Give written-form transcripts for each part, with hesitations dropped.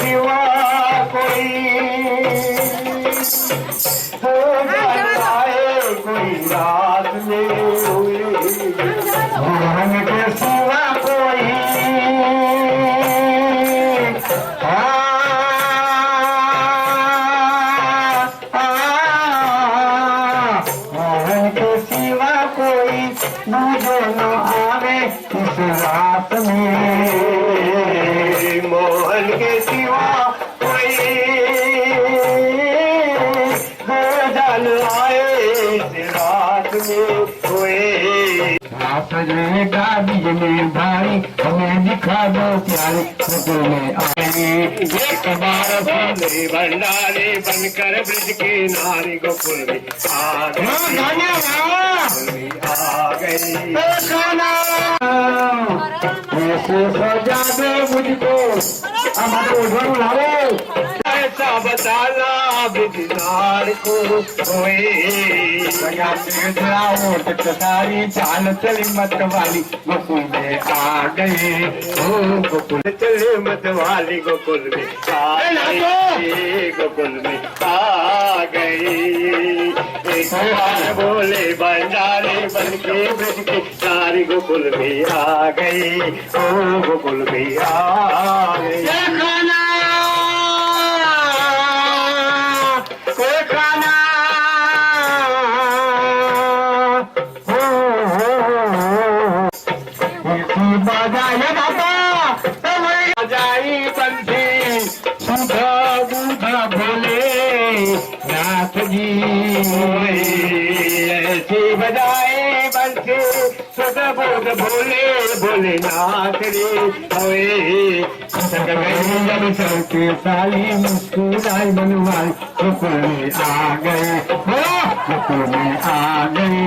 सिवा कोई हो जाए कोई रात में हुई मोहन के सिवा कोई मोहन के सिवा कोई दूजो न आवे इस रात में मोहन के सिवा कोई जल आए इस रात में कोई सजने का बिजली भाई हमें दिखा दो प्यारे फोटो में आए एक बार भोले भंडारे बनकर ब्रिज के नारी गोकुल में आ गई ऐसे सजा दे मुझको ऐसा बताना बिजनार को सारी चाल चली मत वाली गोकुल में आ गए ओ गोकुल चले मत वाली गोकुल में आ गए गोकुल में आ गई बोले भंडारे बन के ब्रज के सारी गोकुल में आ गई ओ गोकुल में आ गई बजाए बाबा जाई बंसी सुधा बूढ़ा भोले नाथ जी ऐसी बजाए बंसी सुधा बूढ़ भोले भोले नाथ रे होए जब चलते साली मुस्कुराई बनवाई गोकुल में आ गए गोकुल में आ गए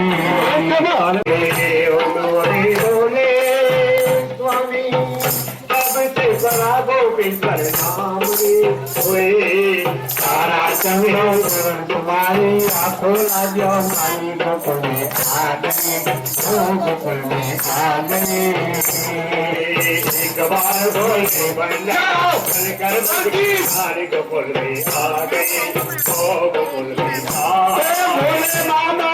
सारा चंद्र तुम्हारी आंखों लाजो मानी गोकुल में आ गए गोकुल में आ गए एक बार बोले बन जाओ कर सारे गोकुल में आ गए गोकुल में आ भोले मामा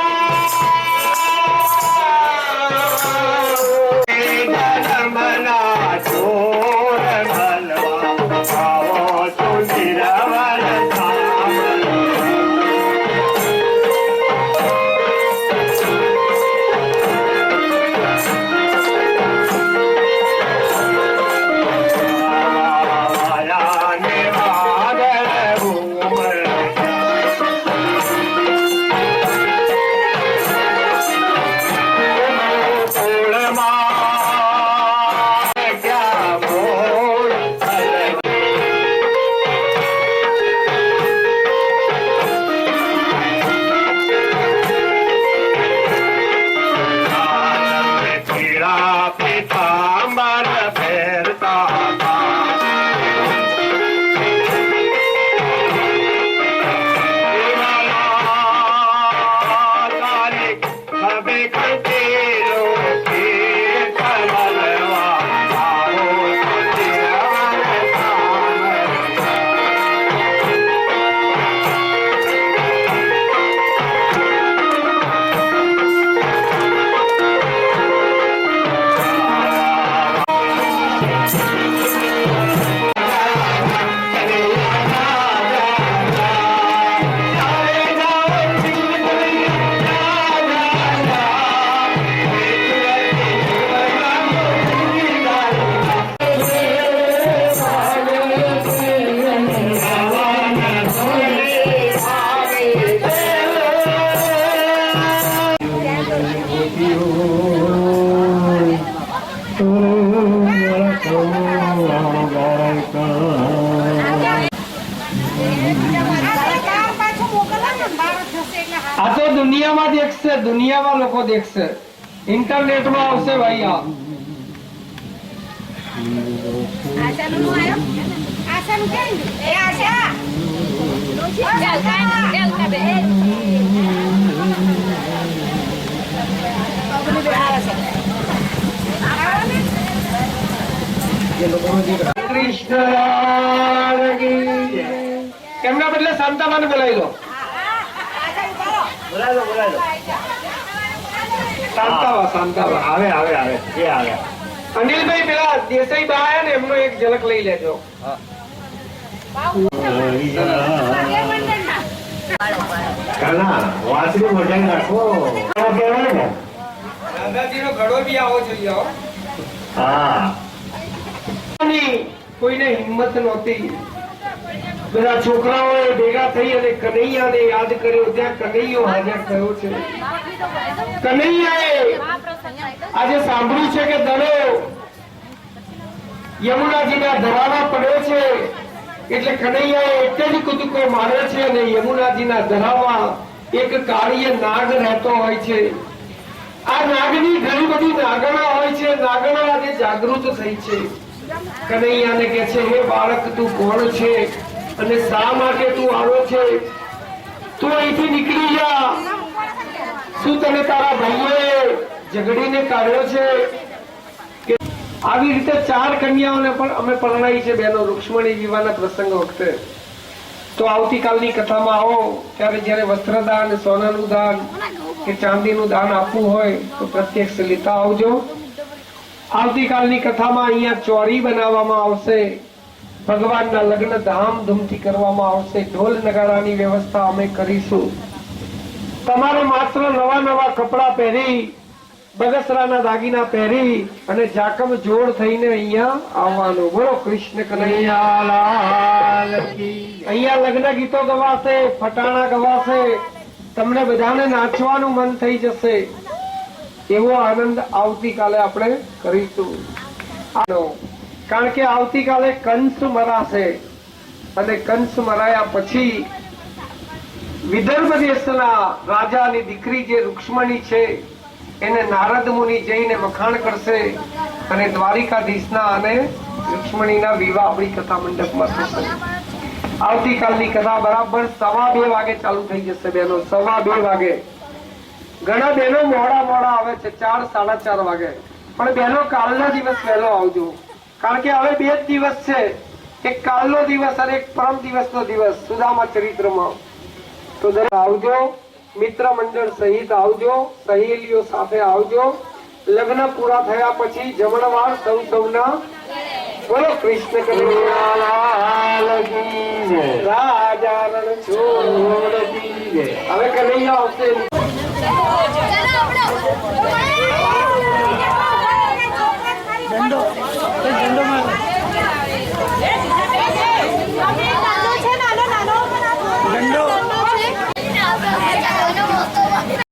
આ તો દુનિયામાં દેખશે, દુનિયામાં લોકો દેખશે, ઇન્ટરનેટમાં આવશે ભાઈ. कृष्ण એમના બદલે શાંતાબાને બોલાવી લો. બોલાય લો શાંતાબા આવે એ આવે. અનિલભાઈ પેલા દેસાઈ બા આયા ને એમનો એક ઝલક લઈ લેજો. કાના વાસરી મોઢે નાખો કહેવાય ને. દાદાજીનો ઘડો બી આવો જોઈએ હો. હા કોઈને હિંમત નહોતી. બધા છોકરાઓએ ભેગા થઈ અને કનૈયાને યાદ કર્યો. ત્યાં કનૈયો હાજર થયો છે. કનૈયાએ આજે સાંભળ્યું છે કે દડો યમુનાજીના ધરામાં પડ્યો છે, એટલે કનૈયાએ એટલે જ કૂદકો માર્યો છે. અને યમુનાજીના ધરામાં એક કાળીય નાગ રહેતો હોય છે. આ નાગની ઘણી બધી નાગણા હોય છે. નાગણા આજે જાગૃત થઈ છે. કનૈયાને કહે છે, હે બાળક, તું કોણ છે અને શા માટે તું આવ્યો છે? તું અહીંથી નીકળી જા. શું તને તારા ભાઈએ ઝઘડીને કાઢ્યો છે? આવી રીતે 4 કન્યાઓને પણ અમે પરણાવી છે બહેનો, રૂક્ષ્મણી વિવાહના પ્રસંગ વખતે. તો આવતીકાલની કથામાં આવો ત્યારે જયારે વસ્ત્રદાન, સોનાનું દાન કે ચાંદીનું દાન આપવું હોય તો પ્રત્યક્ષ લેતા આવજો. આવતીકાલની કથામાં અહીંયા ચોરી બનાવવામાં આવશે. ભગવાનના લગ્ન ધામધૂમથી કરવામાં આવશે. ઢોલ નગારાની વ્યવસ્થા અમે કરીશું. તમારે માત્ર નવા કપડા પહેરી, બગસરાના દાગીના પહેરી અને જાકમ જોડ થઈને અહીંયા આવવાનું. બોલો કૃષ્ણ કનૈયા લાલ કી. અહીંયા લગ્ન ગીતો ગવાશે, ફટાણા ગવાશે. તમને બધાને નાચવાનું મન થઈ જશે. એવો આનંદ આવતીકાલે આપણે કરીશું. કારણ કે આવતીકાલે કંસ મરાશે અને કંસ મરાયા પછી વિદર્ભ દેશના રાજાની દીકરી જે રૂક્ષ્મણી છે એને નારદ મુનિ જઈને વખાણ કરશે અને દ્વારિકાધીશના અને રૂક્ષ્મણીના વિવાહ આપણી કથા મંડપમાં થશે. આવતીકાલની કથા બરાબર 2:15 વાગે ચાલુ થઈ જશે બહેનો. 2:15 વાગે. ઘણા બહેનો મોડા આવે છે, 4, 4:30 વાગે. પણ બહેનો કાલના દિવસ વહેલો આવજો. કારણ કે હવે 2 જ દિવસ છે, એક કાલનો દિવસ અને એક પરમ દિવસનો દિવસ સુદામા ચરિત્રમાં. તો દરેક આવજો, મિત્ર મંડળ સહિત આવજો, સહેલીઓ સાથે આવજો. લગ્ન પૂરા થયા પછી જમણવાર સૌના. બોલો કૃષ્ણ કનૈયા લાલ કી જય. રાજા રણ છોડ કી જય. હવે કનૈયા આવશે. झंडो मार